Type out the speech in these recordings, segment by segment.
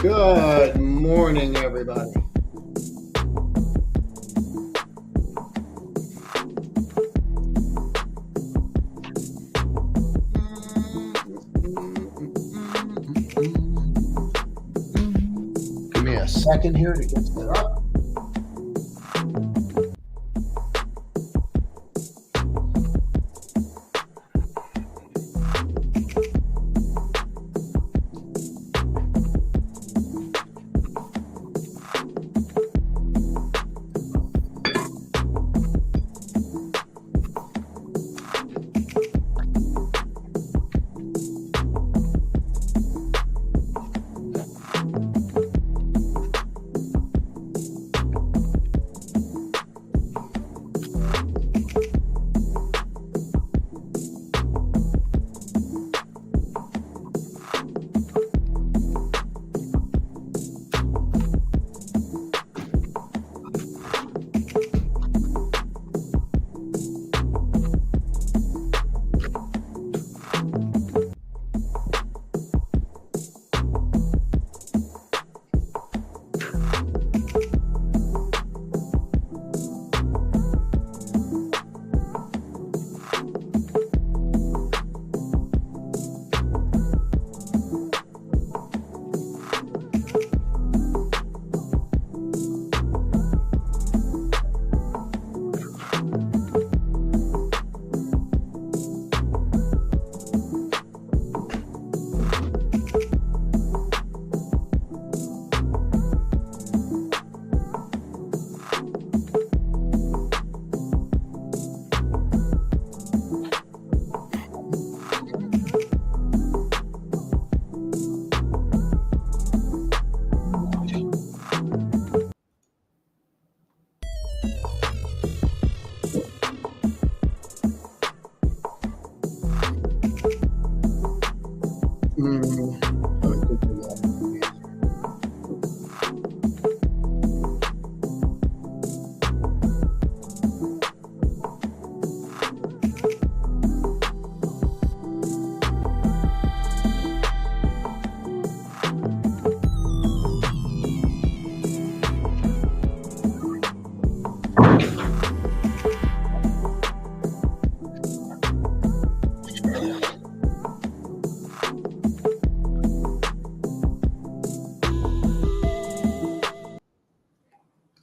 Good morning, everybody. second here to get set up.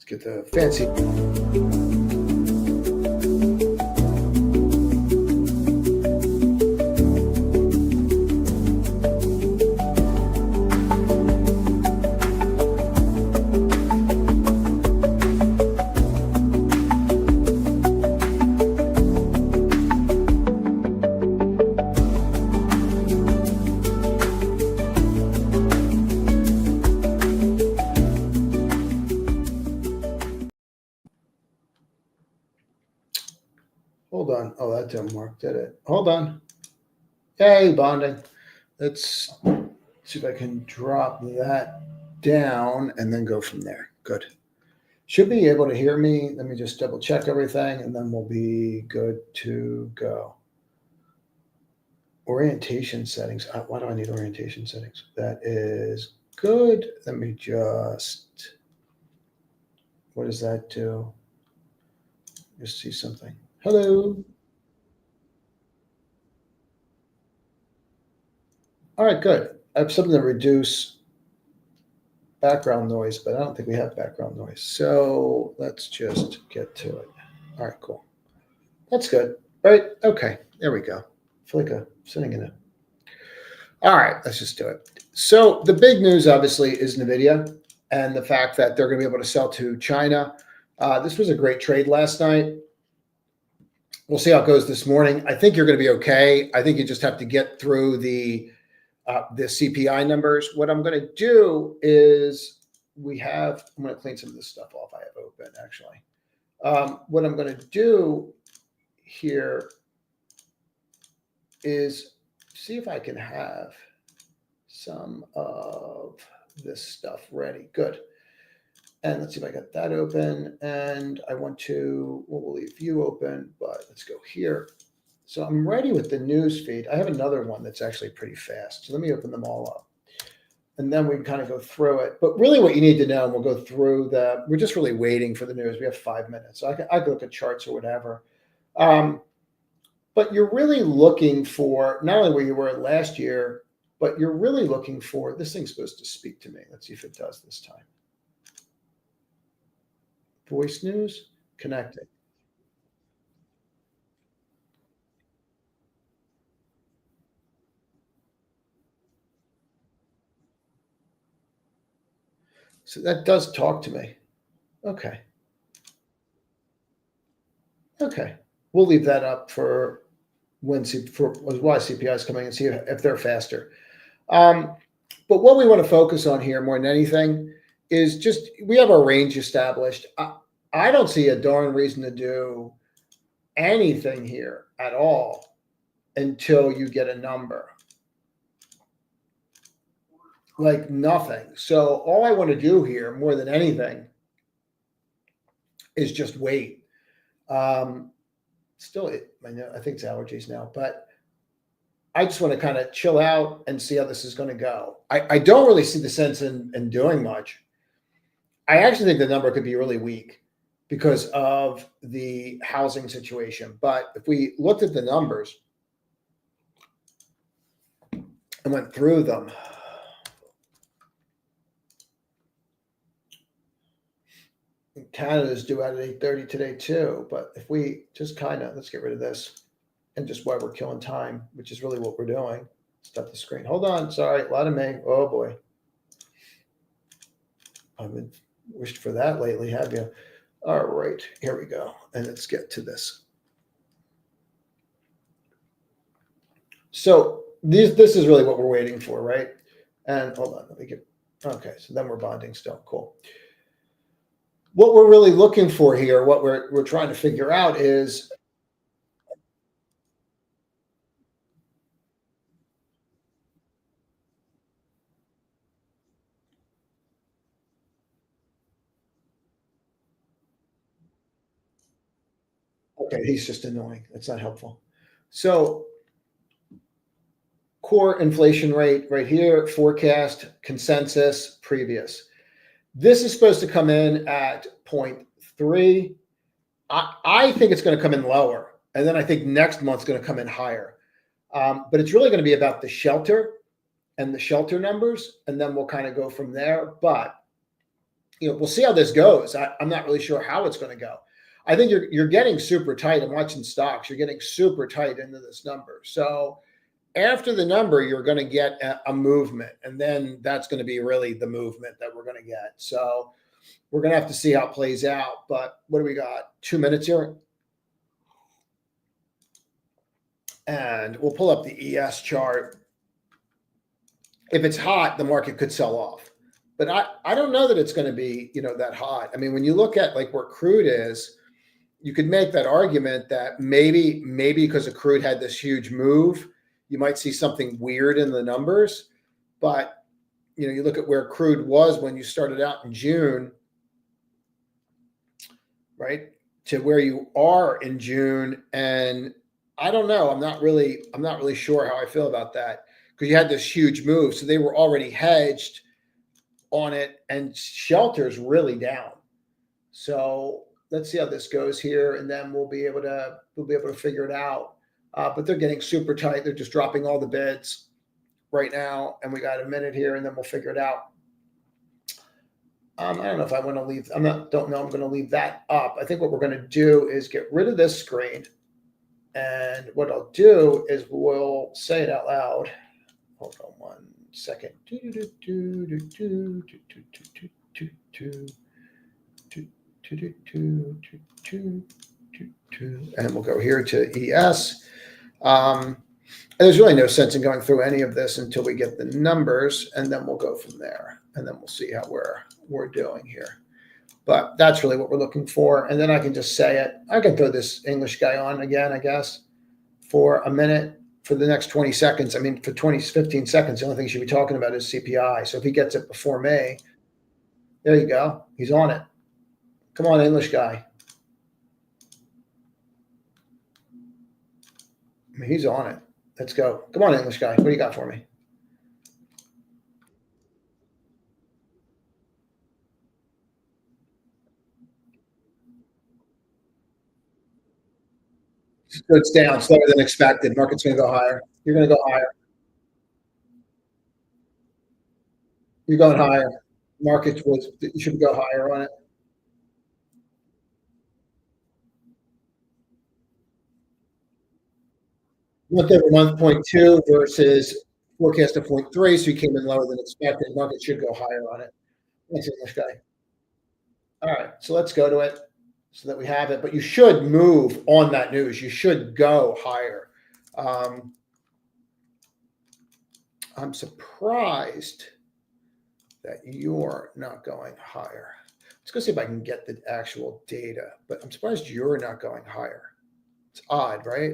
Get the fancy. Hold on. Oh, that didn't work, did it? Hold on. Hey, bonding. Let's see if I can drop that down and then go from there. Good. Should be able to hear me. Let me just double check everything and then we'll be good to go. Orientation settings. Why do I need orientation settings? That is good. Let me just, what does that do? Just see something. Hello. All right, good. I have something to reduce background noise, but I don't think we have background noise. So let's just get to it. All right, cool. That's good. Right? Okay, there we go. I feel like I'm sitting in it. All right, let's just do it. So the big news, obviously, is NVIDIA and the fact that they're going to be able to sell to China. This was a great trade last night. We'll see how it goes this morning. I think you're going to be okay. I think you just have to get through the CPI numbers. What I'm going to do is I'm going to clean some of this stuff off I have open, actually. What I'm going to do here is see if I can have some of this stuff ready. Good. And let's see if I got that open. And I want to, we'll leave view open, but let's go here. So I'm ready with the news feed. I have another one that's actually pretty fast. So let me open them all up. And then we can kind of go through it. But really what you need to know, and we'll go through we're just really waiting for the news. We have 5 minutes. So I can look at charts or whatever. But you're really looking for not only where you were last year, but you're really looking for, this thing's supposed to speak to me. Let's see if it does this time. Voice news connecting. So that does talk to me. Okay. Okay. We'll leave that up for for why CPI is coming and see if they're faster. Um, but what we want to focus on here more than anything is just we have our range established. I don't see a darn reason to do anything here at all until you get a number. Like nothing. So all I want to do here more than anything is just wait. Um, still, I think it's allergies now, but I just want to kind of chill out and see how this is going to go. I don't really see the sense in doing much. I actually think the number could be really weak because of the housing situation. But if we looked at the numbers and went through them, Canada's due out at 8:30 today too. But if we just kind of let's get rid of this and just why we're killing time, which is really what we're doing. Stop the screen. Hold on. Sorry, a lot of me. Oh boy. I've been wished for that lately, have you? All right, here we go. And let's get to this. So this is really what we're waiting for, right? And hold on, let me get, okay, so then we're bonding still, cool. What we're really looking for here, what we're trying to figure out is, okay, he's just annoying. That's not helpful. So core inflation rate right here, forecast, consensus, previous. This is supposed to come in at 0.3. I think it's going to come in lower. And then I think next month's going to come in higher. But it's really going to be about the shelter and the shelter numbers. And then we'll kind of go from there. But, we'll see how this goes. I'm not really sure how it's going to go. I think you're getting super tight. I'm watching stocks. You're getting super tight into this number. So after the number, you're going to get a movement. And then that's going to be really the movement that we're going to get. So we're going to have to see how it plays out. But what do we got? 2 minutes here. And we'll pull up the ES chart. If it's hot, the market could sell off. But I don't know that it's going to be, that hot. I mean, when you look at like where crude is, you could make that argument that maybe because the crude had this huge move, you might see something weird in the numbers. But, you look at where crude was when you started out in June, right, to where you are in June. And I don't know. I'm not really sure how I feel about that because you had this huge move. So they were already hedged on it and shelter's really down. So let's see how this goes here. And then we'll be able to figure it out. But they're getting super tight. They're just dropping all the bids right now. And we got a minute here and then we'll figure it out. I don't know if I want to leave. Don't know. I'm going to leave that up. I think what we're going to do is get rid of this screen. And what I'll do is we'll say it out loud. Hold on 1 second. And we'll go here to ES. And there's really no sense in going through any of this until we get the numbers, and then we'll go from there. And then we'll see how we're doing here. But that's really what we're looking for. And then I can just say it. I can throw this English guy on again, I guess, for a minute, for the next 20 seconds. I mean, for 15 seconds, the only thing you should be talking about is CPI. So if he gets it before May, there you go. He's on it. Come on, English guy. I mean, he's on it. Let's go. Come on, English guy. What do you got for me? So it's down slower than expected. Market's going to go higher. You're going to go higher. You're going higher. Market was, you should go higher on it. month over month, 0.2 versus forecast of 0.3. So you came in lower than expected. Market should go higher on it. Thanks, English guy. All right, so let's go to it so that we have it. But you should move on that news. You should go higher. I'm surprised that you're not going higher. Let's go see if I can get the actual data, but I'm surprised you're not going higher. It's odd, right?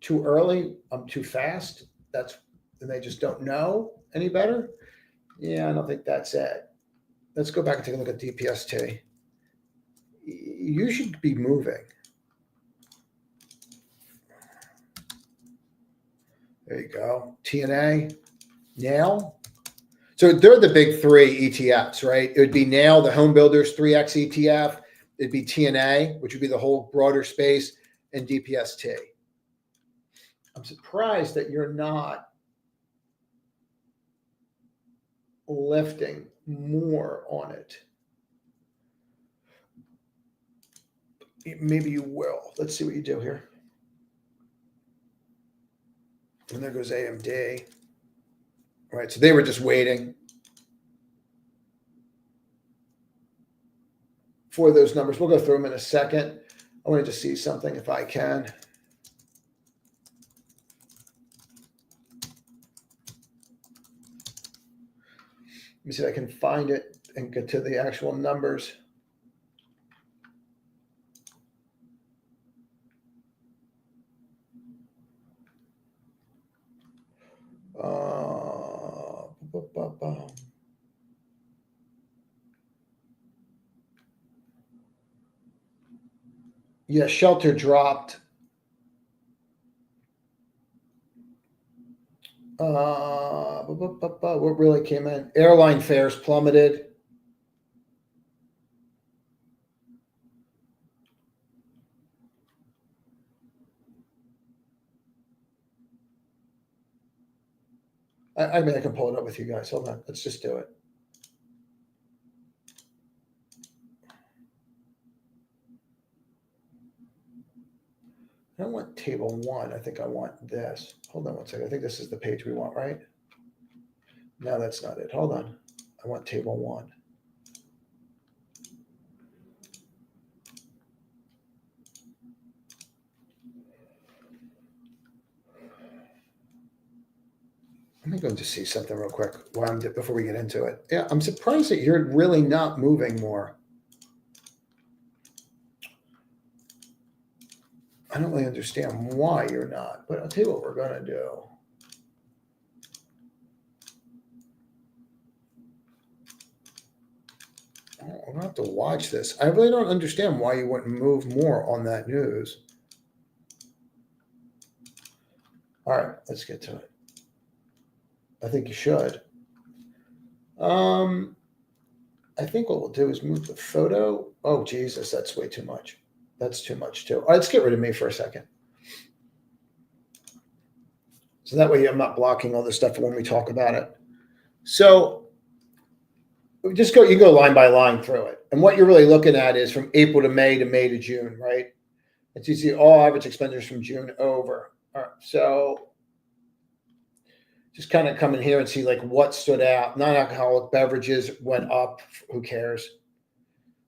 Too early, I'm too fast. And they just don't know any better. Yeah, I don't think that's it. Let's go back and take a look at DPST. You should be moving. There you go. TNA, Nail. So they're the big three ETFs, right? It would be Nail, the Home Builders 3X ETF. It'd be TNA, which would be the whole broader space, and DPST. I'm surprised that you're not lifting more on it. Maybe you will. Let's see what you do here. And there goes AMD. All right, so they were just waiting for those numbers. We'll go through them in a second. I want to just see something if I can. Let me see if I can find it and get to the actual numbers. Yeah, Shelter dropped. What really came in? Airline fares plummeted. I mean, I can pull it up with you guys. Hold on. Let's just do it. I don't want table one. I think I want this. Hold on one second. I think this is the page we want, right? No, that's not it. Hold on. I want table one. Let me go and just see something real quick before we get into it. Yeah, I'm surprised that you're really not moving more. I don't really understand why you're not, but I'll tell you what we're going to do. I'm going to have to watch this. I really don't understand why you wouldn't move more on that news. All right, let's get to it. I think you should. I think what we'll do is move the photo. Oh, Jesus, that's way too much. That's too much too. All right, let's get rid of me for a second. So that way I'm not blocking all this stuff when we talk about it. So you can go line by line through it. And what you're really looking at is from April to May to June, right? And so you see all average expenditures from June over. All right, so just kind of come in here and see like what stood out. Non-alcoholic beverages went up. Who cares?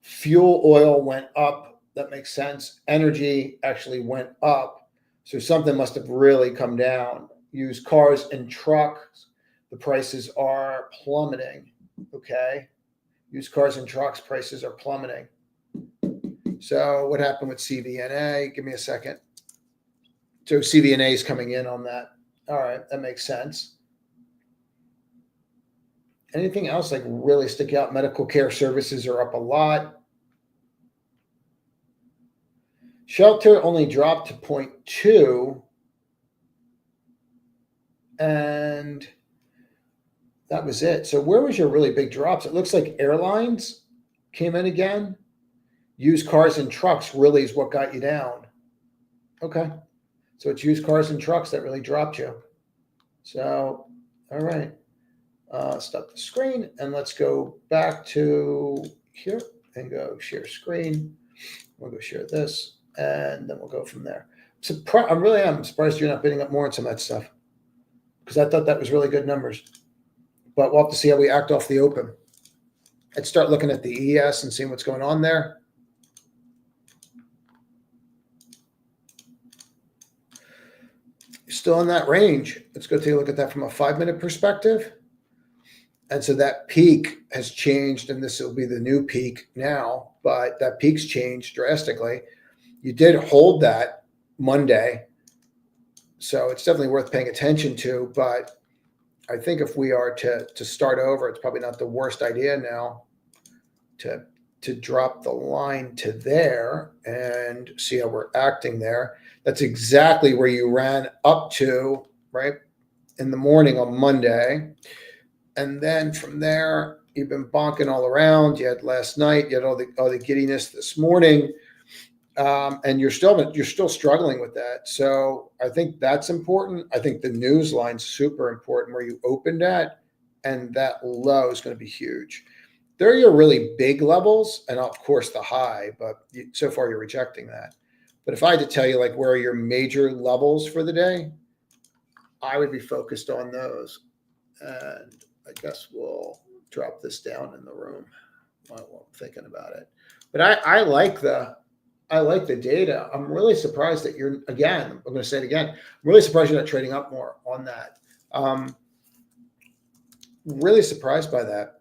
Fuel oil went up. That makes sense. Energy actually went up. So something must have really come down. Used cars and trucks, the prices are plummeting. Okay. Used cars and trucks prices are plummeting. So what happened with CVNA? Give me a second. So CVNA is coming in on that. All right. That makes sense. Anything else like really stick out? Medical care services are up a lot. Shelter only dropped to 0.2. And that was it. So where was your really big drops? It looks like airlines came in again. Used cars and trucks really is what got you down. Okay. So it's used cars and trucks that really dropped you. So, all right. Stop the screen and let's go back to here and go share screen. We'll go share this and then we'll go from there. I'm surprised you're not bidding up more on some of that stuff because I thought that was really good numbers. But we'll have to see how we act off the open. Let's start looking at the ES and seeing what's going on there. You're still in that range. Let's go take a look at that from a 5-minute perspective. And so that peak has changed, and this will be the new peak now, but that peak's changed drastically. You did hold that Monday, so it's definitely worth paying attention to. But I think if we are to start over, it's probably not the worst idea now to drop the line to there and see how we're acting there. That's exactly where you ran up to, right, in the morning on Monday. And then from there, you've been bonking all around. You had last night, you had all the giddiness this morning, and you're still struggling with that. So I think that's important. I think the news line's super important where you opened at, and that low is going to be huge. They're your really big levels, and of course the high, but so far you're rejecting that. But if I had to tell you like where are your major levels for the day, I would be focused on those. And I guess we'll drop this down in the room while I'm thinking about it. But I like the data. I'm really surprised that you're, again, I'm going to say it again, I'm really surprised you're not trading up more on that. Really surprised by that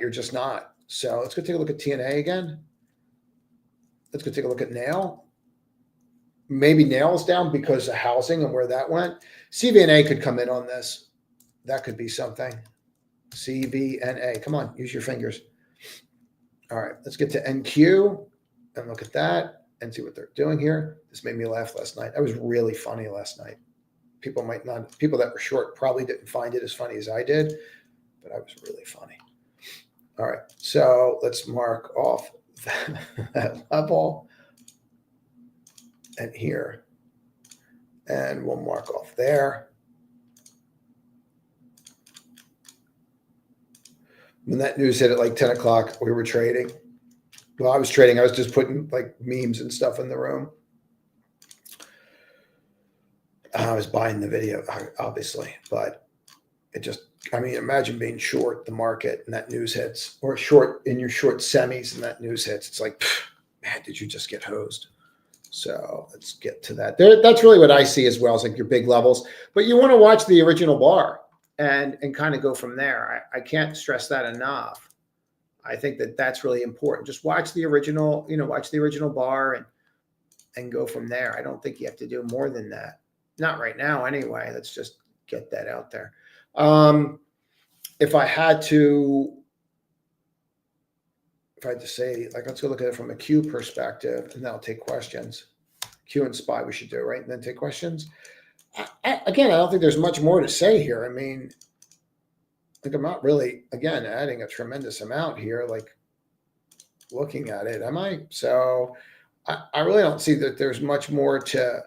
you're just not. So let's go take a look at TNA again. Let's go take a look at Nail. Maybe Nail's down because of housing and where that went. CVNA could come in on this. That could be something. CVNA. Come on, use your fingers. All right, let's get to NQ and look at that and see what they're doing here. This made me laugh last night. That was really funny last night. People that were short probably didn't find it as funny as I did, but I was really funny. All right, so let's mark off that level and here, and we'll mark off there. When that news hit at like 10 o'clock, we were trading. Well, I was trading. I was just putting like memes and stuff in the room. I was buying the video, obviously, but it just, I mean, imagine being short the market and that news hits, or short in your short semis and that news hits. It's like, man, did you just get hosed? So let's get to that. That's really what I see as well as like your big levels. But you want to watch the original bar and kind of go from there. I can't stress that enough. I think that's really important. Just watch the original, watch the original bar and go from there. I don't think you have to do more than that. Not right now anyway. Let's just get that out there. If I had to say, like, let's go look at it from a Q perspective, and then I'll take questions. Q and SPY we should do, right? And then take questions. Again, I don't think there's much more to say here. I mean, like, I'm not really, again, adding a tremendous amount here, like looking at it, am I? So I really don't see that there's much more to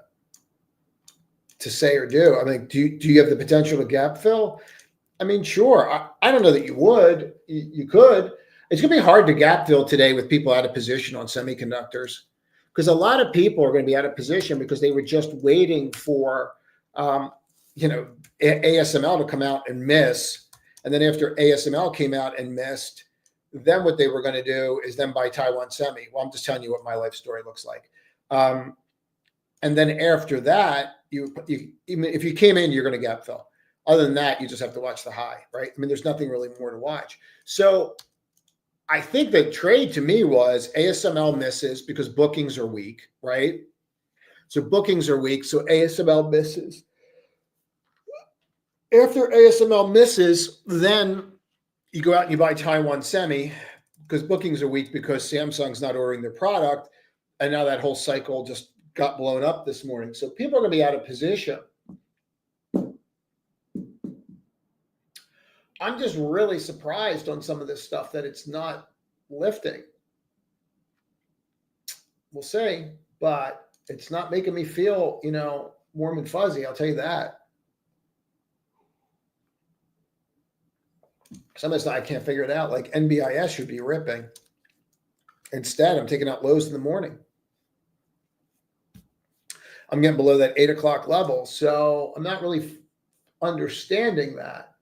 say or do. I mean, do you have the potential to gap fill? I mean, sure. I don't know that you would. You could. It's going to be hard to gap fill today with people out of position on semiconductors, because a lot of people are going to be out of position because they were just waiting for, ASML to come out and miss. And then after ASML came out and missed, then what they were going to do is then buy Taiwan Semi. Well, I'm just telling you what my life story looks like. And then after that, even if you came in, you're going to gap fill. Other than that, you just have to watch the high, right? I mean, there's nothing really more to watch. So I think the trade to me was ASML misses because bookings are weak, right? So bookings are weak. So ASML misses. After ASML misses, then you go out and you buy Taiwan Semi because bookings are weak because Samsung's not ordering their product. And now that whole cycle just got blown up this morning. So people are going to be out of position. I'm just really surprised on some of this stuff that it's not lifting. We'll see, but it's not making me feel, warm and fuzzy. I'll tell you that. Some of this I can't figure it out. Like NBIS should be ripping. Instead, I'm taking out lows in the morning. I'm getting below that 8 o'clock level. So I'm not really understanding that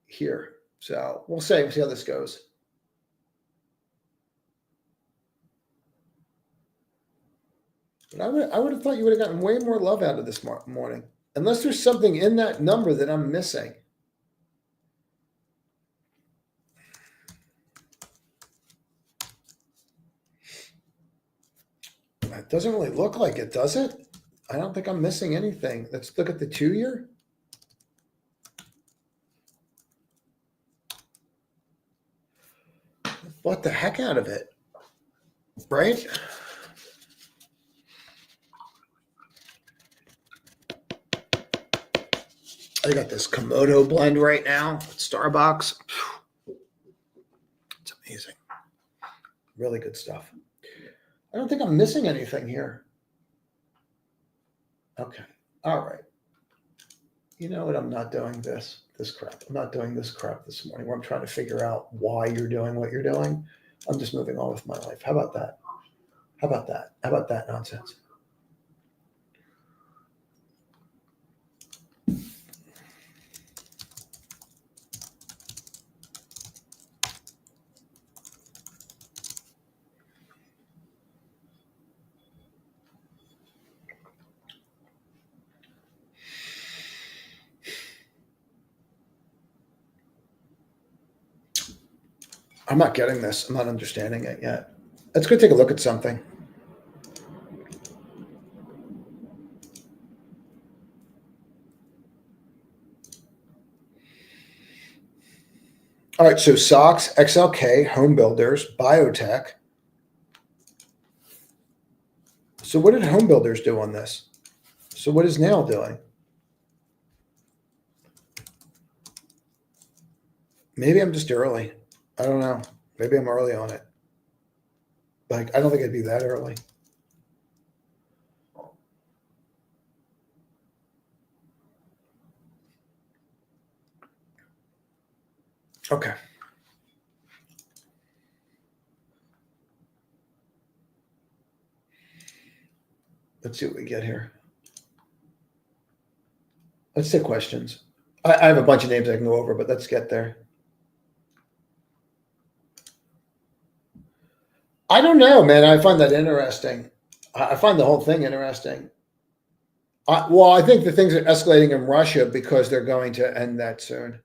here. So we'll see. We'll see how this goes. But I would have thought you would have gotten way more love out of this morning, unless there's something in that number that I'm missing. It doesn't really look like it, does it? I don't think I'm missing anything. Let's look at the 2-year. What the heck out of it, right? I got this Komodo blend right now at Starbucks. It's amazing. Really good stuff. I don't think I'm missing anything here. Okay. All right. You know what? I'm not doing this crap. I'm not doing this crap this morning where I'm trying to figure out why you're doing what you're doing. I'm just moving on with my life. How about that? How about that? How about that nonsense? I'm not getting this. I'm not understanding it yet. Let's go take a look at something. All right, so SOX, XLK, home builders, biotech. So what did home builders do on this? So what is Nail doing? Maybe I'm just early. I don't know. Maybe I'm early on it. Like, I don't think I'd be that early. Okay. Let's see what we get here. Let's take questions. I have a bunch of names I can go over, but let's get there. I don't know, man. I find that interesting. I find the whole thing interesting. Well, I think the things are escalating in Russia because they're going to end that soon.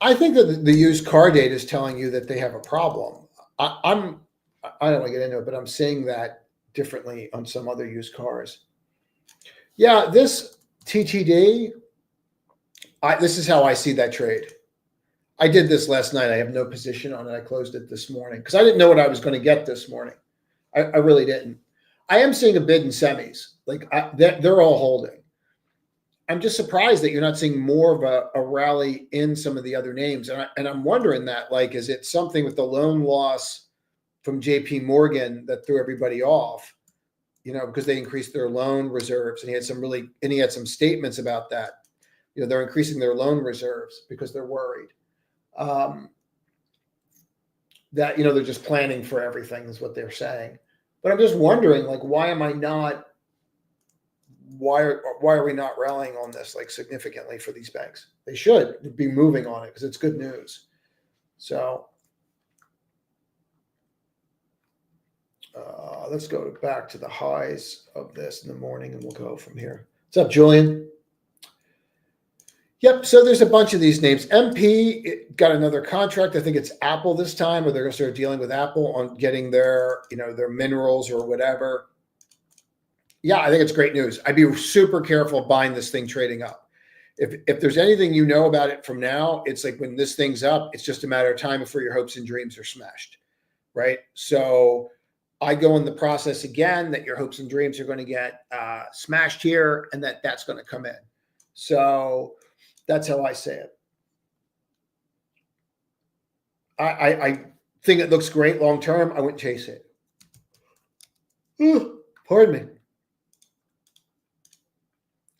I think that the used car data is telling you that they have a problem. I don't want to get into it, but I'm seeing that differently on some other used cars. Yeah, this TTD, this is how I see that trade. I did this last night. I have no position on it. I closed it this morning because I didn't know what I was going to get this morning. I really didn't. I am seeing a bid in semis. Like they're all holding. I'm just surprised that you're not seeing more of a rally in some of the other names. And I'm wondering that, like, is it something with the loan loss from JP Morgan that threw everybody off, because they increased their loan reserves, and he had some statements about that. They're increasing their loan reserves because they're worried. That, they're just planning for everything is what they're saying. But I'm just wondering, like, why are we not rallying on this like significantly for these banks? They should be moving on it because it's good news. So let's go back to the highs of this in the morning and we'll go from here. What's up, Julian? Yep. So there's a bunch of these names. MP got another contract. I think it's Apple this time, or they're going to start dealing with Apple on getting their minerals or whatever. Yeah, I think it's great news. I'd be super careful buying this thing trading up. If there's anything about it from now, it's like when this thing's up, it's just a matter of time before your hopes and dreams are smashed, right? So I go in the process again that your hopes and dreams are going to get smashed here, and that's going to come in. So that's how I say it. I think it looks great long term. I wouldn't chase it. Pardon me.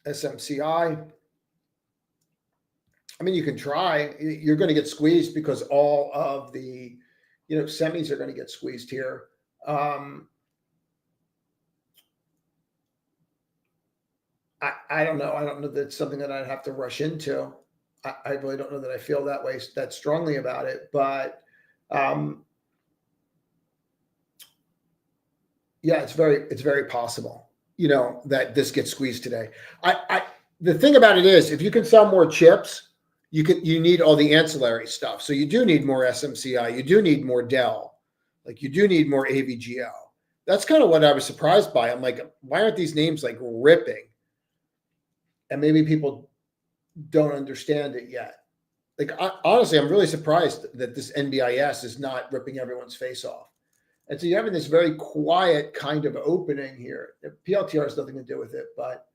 SMCI. I mean, you can try. You're going to get squeezed because all of the, semis are going to get squeezed here. I don't know. I don't know that it's something that I'd have to rush into. I really don't know that I feel that way, that strongly about it. But yeah, it's very possible, that this gets squeezed today. The thing about it is, if you can sell more chips, you need all the ancillary stuff. So you do need more SMCI, you do need more Dell, like you do need more AVGO. That's kind of what I was surprised by. I'm like, why aren't these names like ripping? And maybe people don't understand it yet. Like, honestly, I'm really surprised that this NBIS is not ripping everyone's face off. And so you're having this very quiet kind of opening here. PLTR has nothing to do with it, but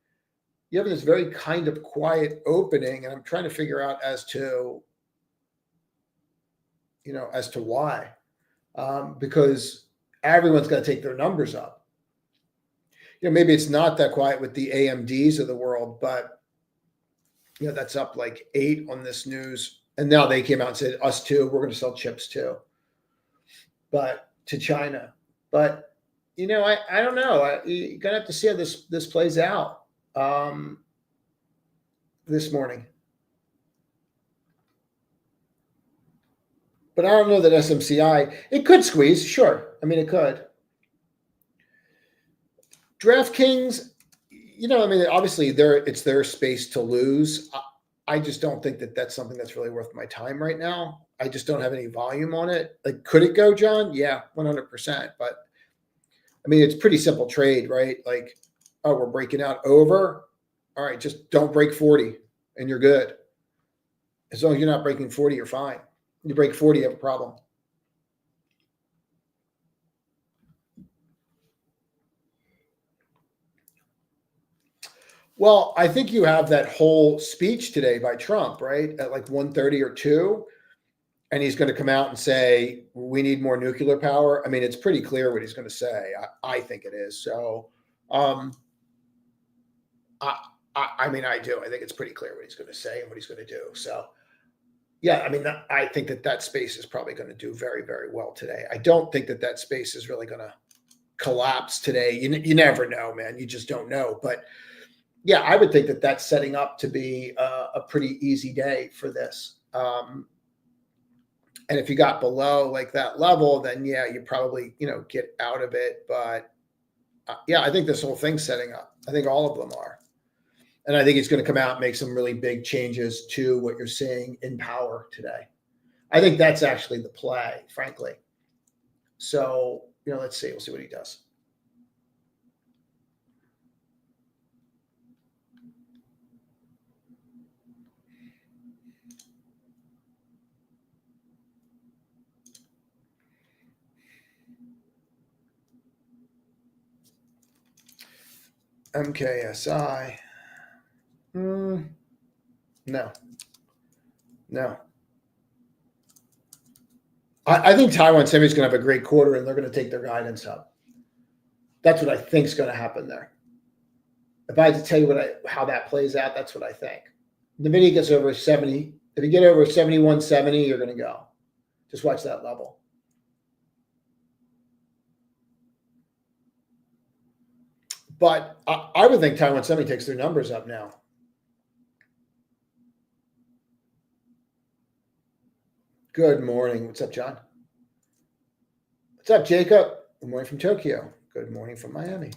you're having this very kind of quiet opening, and I'm trying to figure out as to why, because everyone's got to take their numbers up. Maybe it's not that quiet with the AMDs of the world, but that's up like 8 on this news. And now they came out and said, us too, we're going to sell chips too, but to China. But, I don't know. You're going to have to see how this plays out this morning. But I don't know that SMCI, it could squeeze. Sure. I mean, it could. DraftKings, obviously it's their space to lose. I just don't think that that's something that's really worth my time right now. I just don't have any volume on it. Like, could it go, John? Yeah, 100%. But it's pretty simple trade, right? Like, oh, we're breaking out over. All right, just don't break 40 and you're good. As long as you're not breaking 40, you're fine. You break 40, you have a problem. Well, I think you have that whole speech today by Trump, right? At like 1:30 or 2. And he's going to come out and say, we need more nuclear power. It's pretty clear what he's going to say. I think it is. So, I do. I think it's pretty clear what he's going to say and what he's going to do. So, yeah, I think that space is probably going to do very, very well today. I don't think that space is really going to collapse today. You never know, man. You just don't know. But yeah, I would think that that's setting up to be a pretty easy day for this. And if you got below like that level, then yeah, you probably, get out of it. But yeah, I think this whole thing's setting up. I think all of them are. And I think he's going to come out and make some really big changes to what you're seeing in power today. I think that's actually the play, frankly. So, let's see. We'll see what he does. MKSI. No. I think Taiwan Semi is going to have a great quarter, and they're going to take their guidance up. That's what I think is going to happen there. If I had to tell you how that plays out, that's what I think. NVIDIA gets over 70. If you get over 71.70, you're going to go. Just watch that level. But I would think Taiwan Semi takes their numbers up now. Good morning. What's up, John? What's up, Jacob? Good morning from Tokyo. Good morning from Miami.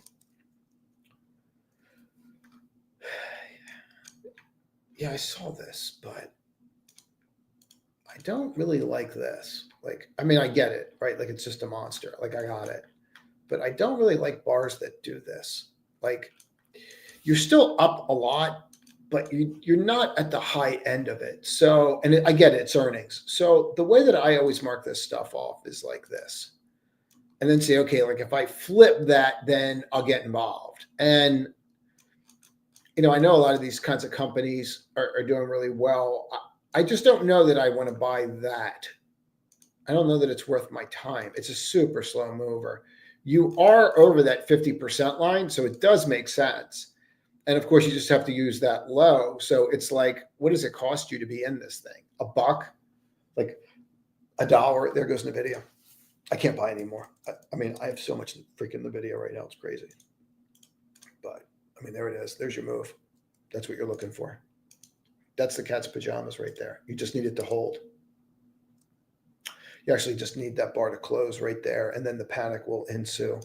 Yeah, I saw this, but I don't really like this. Like, I get it, right? Like, it's just a monster. Like, I got it. But I don't really like bars that do this. Like, you're still up a lot, but you're not at the high end of it. So, and I get it, it's earnings. So the way that I always mark this stuff off is like this. And then say, okay, like if I flip that, then I'll get involved. And, I know a lot of these kinds of companies are doing really well. I just don't know that I want to buy that. I don't know that it's worth my time. It's a super slow mover. You are over that 50% line, so it does make sense. And of course, you just have to use that low. So it's like, what does it cost you to be in this thing? $1? Like $1? There goes NVIDIA. I can't buy anymore. I mean, I have so much freaking NVIDIA right now. It's crazy. But I mean, there it is. There's your move. That's what you're looking for. That's the cat's pajamas right there. You just need it to hold. You actually just need that bar to close right there, and then the panic will ensue.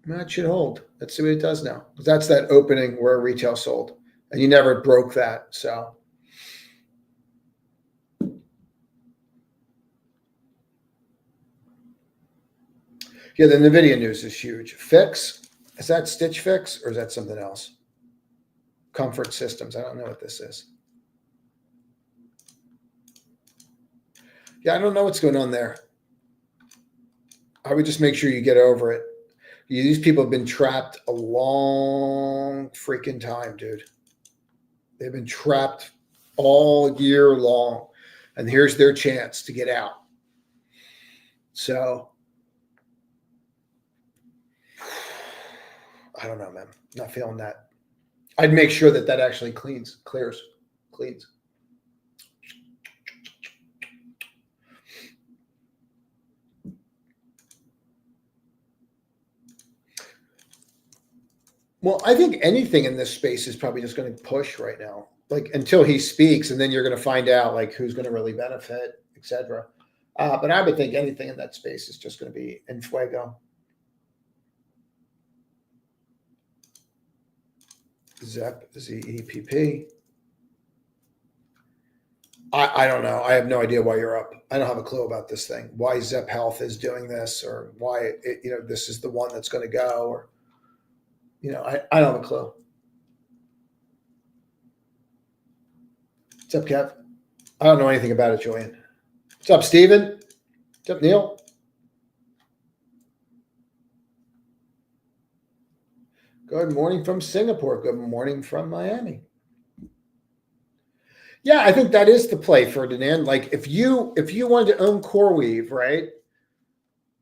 That should hold. Let's see what it does now. That's that opening where retail sold, and you never broke that. So yeah, the NVIDIA news is huge. Fix, is that Stitch Fix or is that something else? Comfort Systems. I don't know what this is. Yeah, I don't know what's going on there. I would just make sure you get over it. These people have been trapped a long freaking time, dude. They've been trapped all year long, and here's their chance to get out. So I don't know, man. Not feeling that. I'd make sure that that actually cleans. Well, I think anything in this space is probably just going to push right now, like until he speaks, and then you're going to find out like who's going to really benefit, etc. But I would think anything in that space is just going to be en fuego. ZEP, ZEPP. I don't know. I have no idea why you're up. I don't have a clue about this thing. Why ZEP Health is doing this, or why this is the one that's going to go, or I don't have a clue. What's up, Kev? I don't know anything about it, Julian. What's up, Steven? What's up, Neil? Good morning from Singapore. Good morning from Miami. Yeah, I think that is the play, Ferdinand. Like if you wanted to own CoreWeave, right?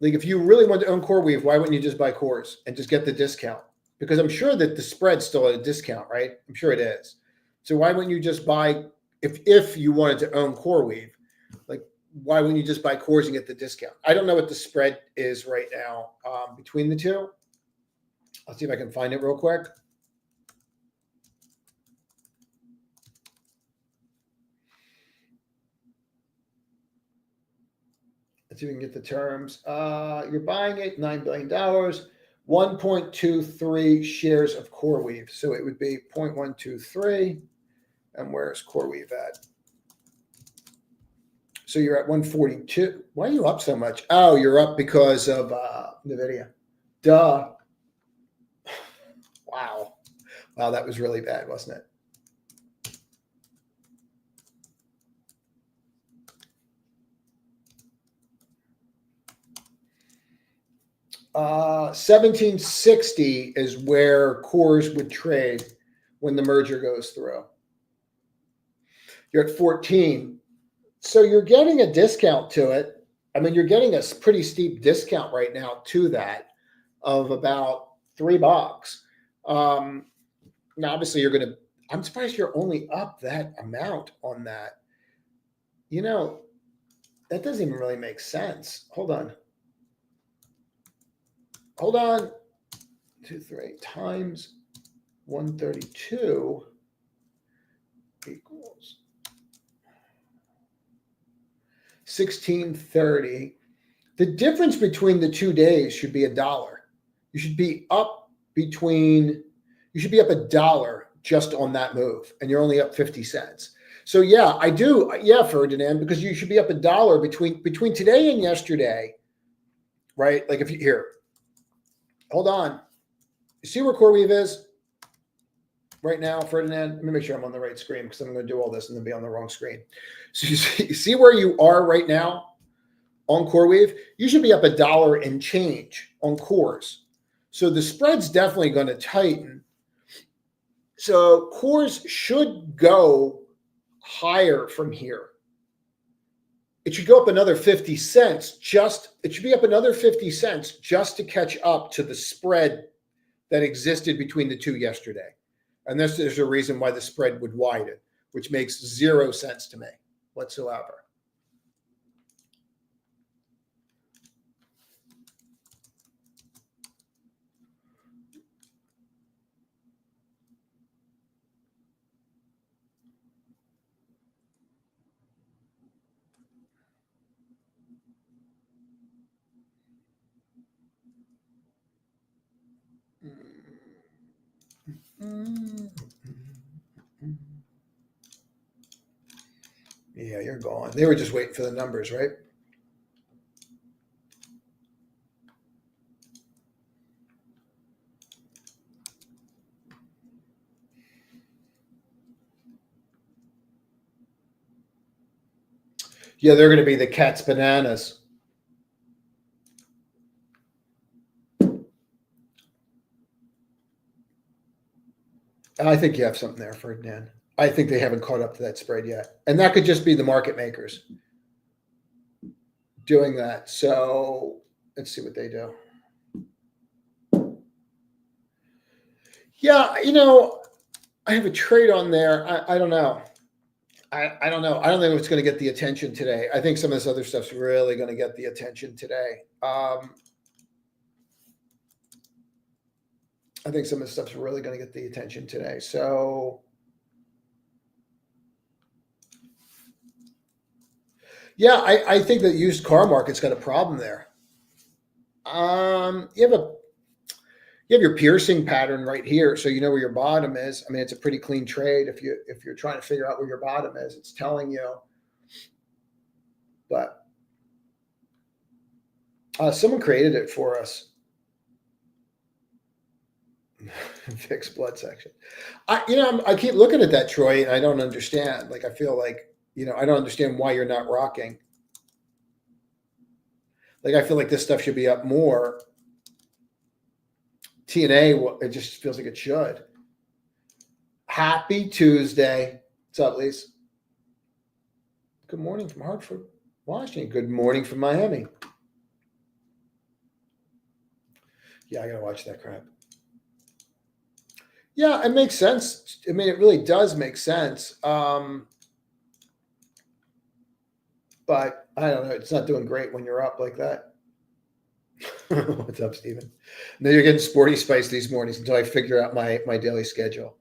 Like if you really wanted to own CoreWeave, why wouldn't you just buy cores and just get the discount? Because I'm sure that the spread's still at a discount, right? I'm sure it is. So why wouldn't you just buy if you wanted to own CoreWeave? Like why wouldn't you just buy cores and get the discount? I don't know what the spread is right now between the two. I'll see if I can find it real quick. Let's see if we can get the terms. You're buying it, $9 billion, 1.23 shares of CoreWeave. So it would be 0.123. And where's CoreWeave at? So you're at 142. Why are you up so much? Oh, you're up because of NVIDIA. Duh. Wow. Wow, that was really bad, wasn't it? $17.60 is where cores would trade when the merger goes through. You're at 14. So you're getting a discount to it. I mean, you're getting a pretty steep discount right now to that of about $3. Now, obviously, I'm surprised you're only up that amount on that. That doesn't even really make sense. Hold on. 2, 3 times 132 equals 1630. The difference between the 2 days should be $1. You should be up $1 just on that move, and you're only up 50 cents. So yeah, I do. Yeah, Ferdinand, because you should be up $1 between today and yesterday, right? Like if you here, hold on. You see where CoreWeave is right now, Ferdinand? Let me make sure I'm on the right screen because I'm going to do all this and then be on the wrong screen. So you see where you are right now on CoreWeave? You should be up $1 and change on cores. So the spread's definitely going to tighten. So cores should go higher from here. it should go up another 50 cents. It should be up another 50 cents just to catch up to the spread that existed between the two yesterday. And there's a reason why the spread would widen, which makes 0 sense to me whatsoever. Yeah, you're gone. They were just waiting for the numbers, right? Yeah, they're going to be the cat's bananas. I think you have something there, Ferdinand. I think they haven't caught up to that spread yet. And that could just be the market makers doing that. So let's see what they do. Yeah, I have a trade on there. I don't know. I don't know. I don't think it's going to get the attention today. I think some of this other stuff's really going to get the attention today. I think some of the stuff's really going to get the attention today. So, yeah, I think the used car market's got a problem there. You have your piercing pattern right here, so you know where your bottom is. I mean, it's a pretty clean trade if you're trying to figure out where your bottom is. It's telling you. But someone created it for us. Fixed blood section. I keep looking at that, Troy, and I don't understand. Like, I feel like, I don't understand why you're not rocking. Like, I feel like this stuff should be up more. TNA, it just feels like it should. Happy Tuesday. What's up, Lise? Good morning from Hartford, Washington. Good morning from Miami. Yeah, I gotta watch that crap. Yeah, it makes sense. I mean, it really does make sense. But I don't know. It's not doing great when you're up like that. What's up, Steven? Now you're getting sporty spice these mornings until I figure out my daily schedule.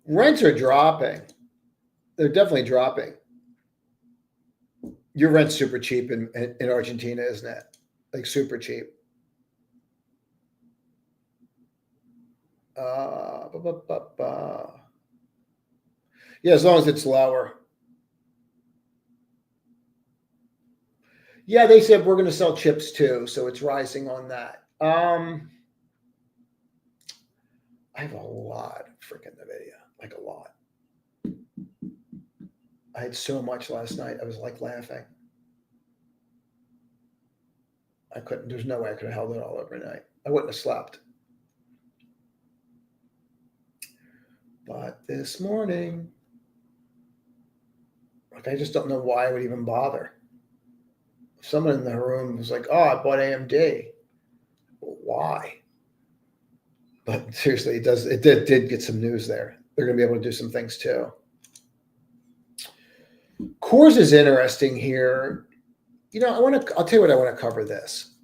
Rents are dropping. They're definitely dropping. Your rent's super cheap in Argentina, isn't it? Like super cheap. Ba, ba, ba, ba. Yeah, as long as it's lower. Yeah, they said we're going to sell chips too, so it's rising on that. I have a lot of freaking NVIDIA, like a lot. I had so much last night. I was like laughing. I couldn't. There's no way I could have held it all overnight. I wouldn't have slept. But this morning, like, I just don't know why I would even bother. Someone in the room was like, "Oh, I bought AMD." Well, why? But seriously, it did get some news there. They're going to be able to do some things too. Coors is interesting here. I'll tell you what, I want to cover this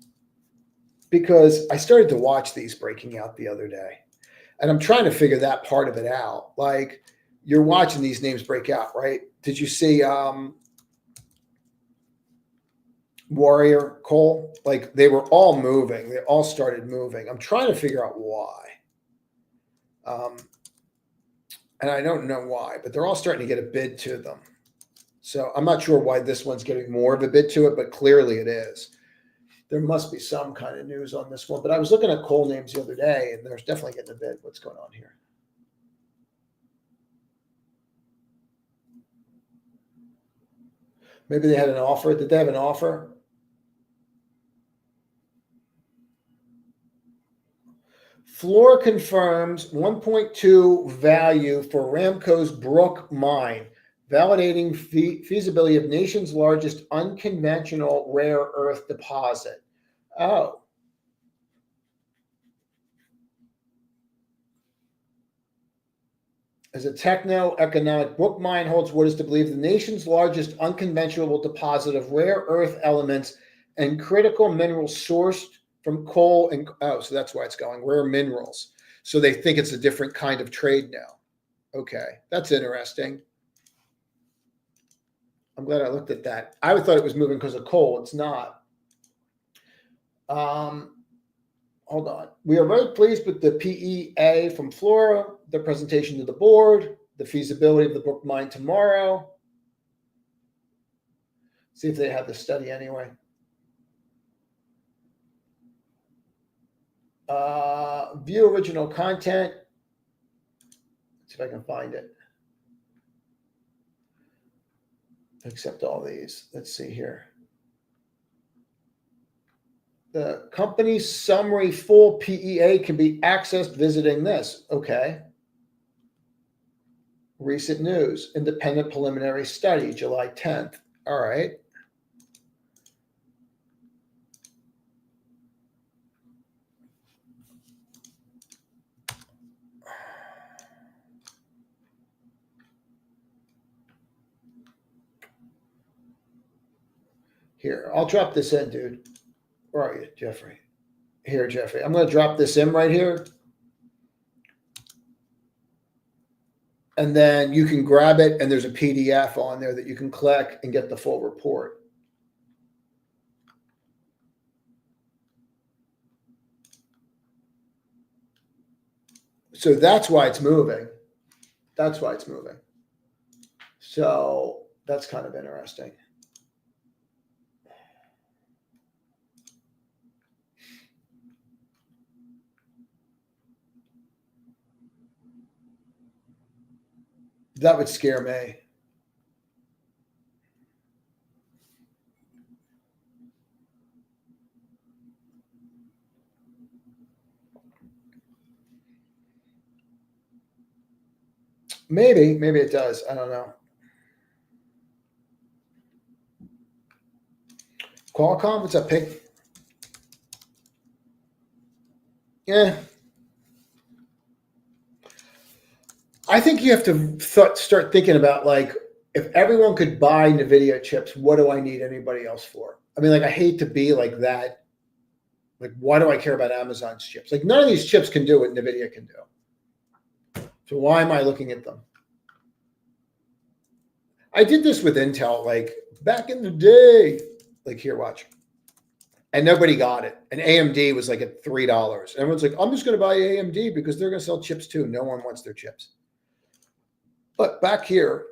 because I started to watch these breaking out the other day, and I'm trying to figure that part of it out. Like, you're watching these names break out, right? Did you see Warrior Cole? Like, they were all moving. They all started moving. I'm trying to figure out why. And I don't know why, but they're all starting to get a bid to them. So I'm not sure why this one's getting more of a bid to it, but clearly it is. There must be some kind of news on this one. But I was looking at coal names the other day, and there's definitely getting a bid. What's going on here? Maybe they had an offer. Did they have an offer? Fluor confirms 1.2 value for Ramco's Brook mine, validating feasibility of nation's largest unconventional rare earth deposit. Oh. As a techno-economic, Brook mine holds what is to believe the nation's largest unconventional deposit of rare earth elements and critical minerals sourced from coal and so that's why it's going rare minerals. So they think it's a different kind of trade now. Okay, that's interesting. I'm glad I looked at that. I thought it was moving because of coal. It's not. Hold on. We are very pleased with the PEA from Flora, the presentation to the board, the feasibility of the Brook mine tomorrow. See if they have the study anyway. View original content. Let's see if I can find it. Accept all these. Let's see here. The company's summary full PEA can be accessed visiting this. Okay. Recent news, independent preliminary study, July 10th. All right. Here, I'll drop this in, dude. Where are you, Jeffrey? Here, Jeffrey. I'm going to drop this in right here. And then you can grab it, and there's a PDF on there that you can click and get the full report. So that's why it's moving. That's why it's moving. So that's kind of interesting. That would scare me. Maybe it does. I don't know. Qualcomm, what's up, Pig? Yeah. I think you have to start thinking about, like, if everyone could buy NVIDIA chips, what do I need anybody else for? I mean, like, I hate to be like that. Like, why do I care about Amazon's chips? Like, none of these chips can do what NVIDIA can do. So why am I looking at them? I did this with Intel, like, back in the day. Like, here, watch. And nobody got it. And AMD was like at $3. Everyone's like, I'm just going to buy AMD because they're going to sell chips too. No one wants their chips. But back here,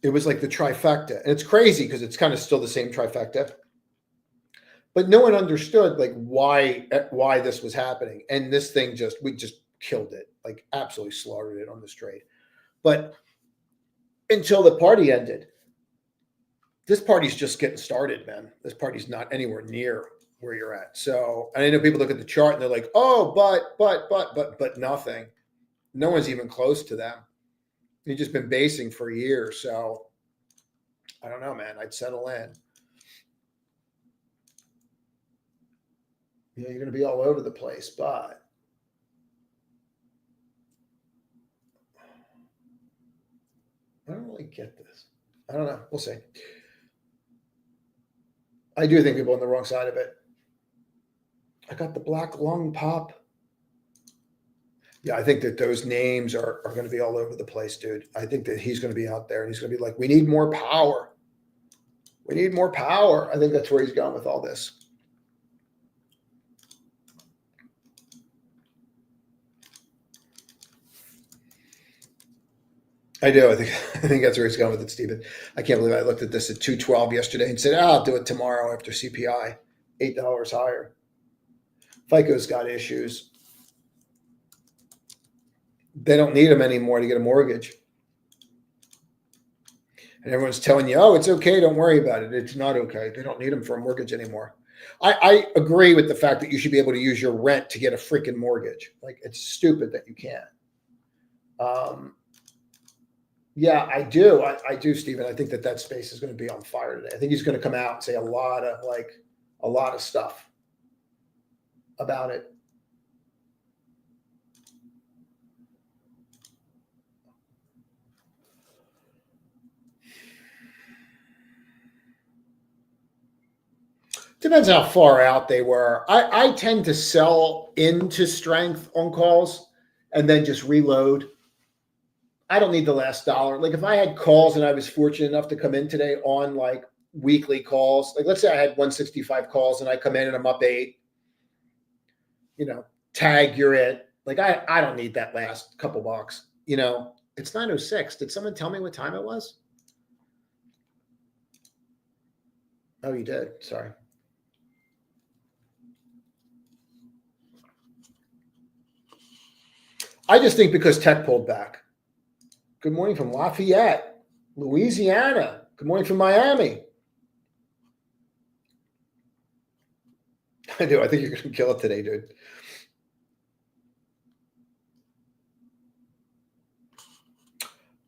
it was like the trifecta. And it's crazy because it's kind of still the same trifecta. But no one understood, like, why this was happening. And this thing we just killed it, like absolutely slaughtered it on this trade. But until the party ended. This party's just getting started, man. This party's not anywhere near where you're at. So, and I know people look at the chart and they're like, oh, but nothing. No one's even close to them. They've just been basing for years. So I don't know, man. I'd settle in. You're going to be all over the place, but I don't really get this. I don't know. We'll see. I do think people on the wrong side of it. I got the black lung pop. Yeah, I think that those names are going to be all over the place, dude. I think that he's going to be out there and he's going to be like, we need more power. We need more power. I think that's where he's going with all this. I do. I think that's where he's going with it, Stephen. I can't believe I looked at this at 212 yesterday and said, I'll do it tomorrow after CPI, $8 higher. FICO's got issues. They don't need them anymore to get a mortgage. And everyone's telling you, oh, it's okay. Don't worry about it. It's not okay. They don't need them for a mortgage anymore. I agree with the fact that you should be able to use your rent to get a freaking mortgage. Like, it's stupid that you can't. Yeah, I do. I do, Stephen. I think that space is going to be on fire today. I think he's going to come out and say a lot of stuff about it. Depends how far out they were. I tend to sell into strength on calls and then just reload. I don't need the last dollar. Like, if I had calls and I was fortunate enough to come in today on like weekly calls, like let's say I had 165 calls and I come in and I'm up 8, tag, you're it. Like, I don't need that last couple bucks. It's 9:06. Did someone tell me what time it was? Oh, you did. Sorry. I just think because tech pulled back. Good morning from Lafayette, Louisiana. Good morning from Miami. I do. I think you're going to kill it today, dude.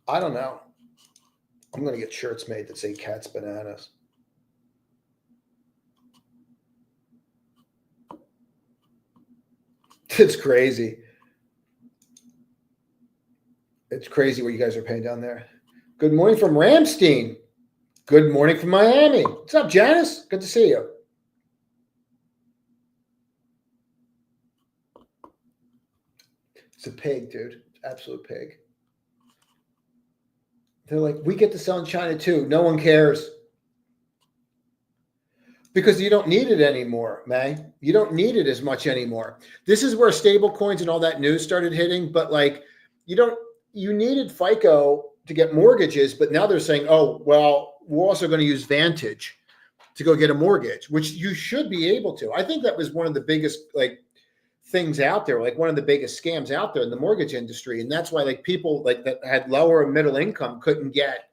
I don't know. I'm going to get shirts made that say cats bananas. It's crazy. It's crazy what you guys are paying down there. Good morning from Ramstein. Good morning from Miami. What's up, Janice? Good to see you. It's a pig, dude. Absolute pig. They're like, we get to sell in China too. No one cares. Because you don't need it anymore, May. You don't need it as much anymore. This is where stable coins and all that news started hitting. But like, you needed FICO to get mortgages, but now they're saying, oh, well, we're also going to use Vantage to go get a mortgage, which you should be able to. I think that was one of the biggest things out there, like one of the biggest scams out there in the mortgage industry. And that's why like people like that had lower and middle income couldn't get,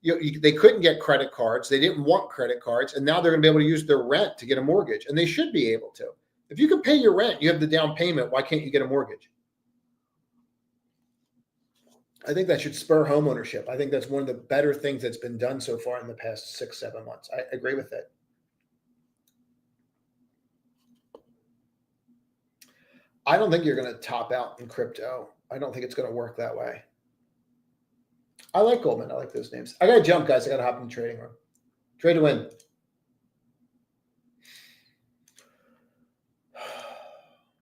they couldn't get credit cards. They didn't want credit cards. And now they're going to be able to use their rent to get a mortgage. And they should be able to. If you can pay your rent, you have the down payment. Why can't you get a mortgage? I think that should spur home ownership. I think that's one of the better things that's been done so far in the past 6-7 months. I agree with it. I don't think you're going to top out in crypto. I don't think it's going to work that way. I like Goldman. I like those names. I got to jump, guys. I got to hop in the trading room. Trade to win.